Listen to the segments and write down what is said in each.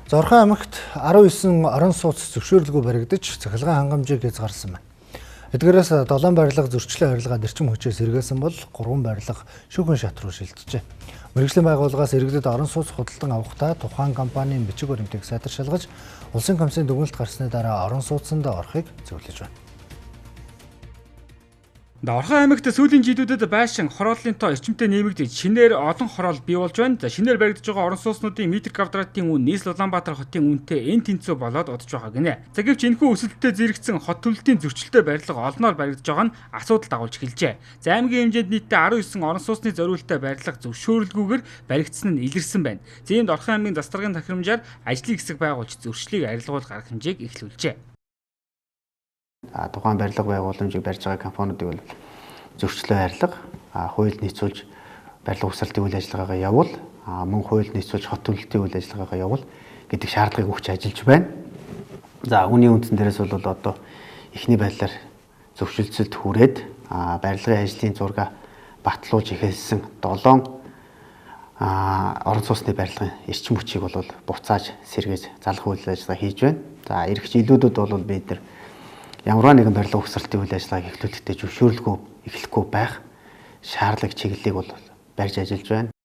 Зорхон аймагт 19 орон сууц зөвшөөрлгүй баригдаж цахилгаан хангамжийг хязгаарсан байна. Эдгээрээс 7 барилга зөрчлөө арилгаад эрчим хүчээс сэргээсэн бол 3 барилга шүүхэн шат руу шилжжээ. Мэргэжлийн байгууллагаас иргэдэд орон сууц худалдан авахдаа тухайн компанийн бичиг баримтыг сайтар шалгаж, улсын комиссийн дүгнэлт гарсны дараа орон сууцанд орохыг зөвлөж байна. Орхон аймагт сүүлийн жилүүдэд байшин хорооллын тоо эрчимтэй нэмэгдэж шинээр олон хороол бий болж байна. Шинээр баригдаж байгаа орон сууцнуудын метр квадратын үн нийслэл Улаанбаатар хотын үнэтэй эн тэнцүү болоод одож байгаа гинэ. За гэвч энэхүү өсөлтөд зэрэгцэн хот төлөлтийн зөрчилтэй барилга олноор баригдаж байгаа нь асуудал дагуулж эхэлжээ. За аймгийн хэмжээнд нийтдээ 19 орон сууцны зориулалттай барилга зөвшөөрлгүйгээр баригдсан нь илэрсэн байна. Зээнд Орхон аймгийн засваргын тахирамжаар ажлын хэсэг байгуулж зөрчлийг арилгуул гаргах хэмжээг эхлүүлжээ. Тухайн барилга байгууламжийг барьж байгаа компаниудыг бол зөрчлөө арилга, хууль нийцүүлж барилга угсралтын үйл ажиллагаагаа явуул, мөн хууль нийцүүлж хот төлөлтийн үйл ажиллагаагаа явуул гэдэг шаардлагыг өгч ажиллаж байна. За үүний үндсэн дээрээс бол одоо эхний байдлаар зөвшөлтсөд хүрээд барилгын ажлын зураг батлуулж эхэлсэн 7 орон сууцны барилгын эрчим хүчийг бол буцааж сэргээж залах үйл ажиллагаа хийж байна. За ирэх жилүүдэд бол бид нар ямар нэгэн барилга угсралтын үйл ажиллагааг эхлүүлэхдээ зөвшөөрлгүй эхлэхгүй байх шаардлага чиглэлийг бол барьж ажиллаж байна.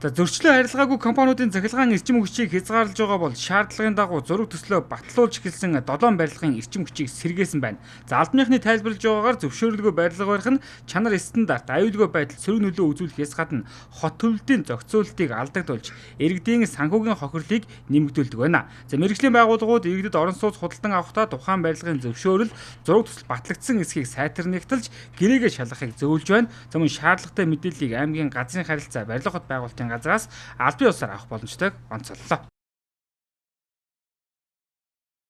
За зөрчлөө арилгаагүй компаниудын цахилгаан эрчим хүчийг хязгаарлаж байгаа бол шаардлагын дагуу зураг төслөө батлуулж эхэлсэн 7 барилгын эрчим хүчийг сэргээсэн байна. За албаныхны тайлбарлаж байгаагаар зөвшөөрлгүй барилга барих нь чанар стандарт, аюулгүй байдал, сөрөг нөлөө үзүүлэхээс гадна хот төлөлтийн зохицуултыг алдагдуулж иргэдийн санхүүгийн хохирлыг нэмэгдүүлдэг байна. За мэргэжлийн байгууллагууд иргэдэд орон сууц худалдан авахдаа тухайн барилгын зөвшөөрөл, зураг төсөл батлагдсан эсхийг сайтар нэгтэлж гэрээгээ шалгахыг зөвлөж байна. За мөн шаардлагатай мэдээллийг аймгийн газрын харилцаа барилга хот байгуулалтын газраас албан ёсоор авах боломжтойг онцоллоо.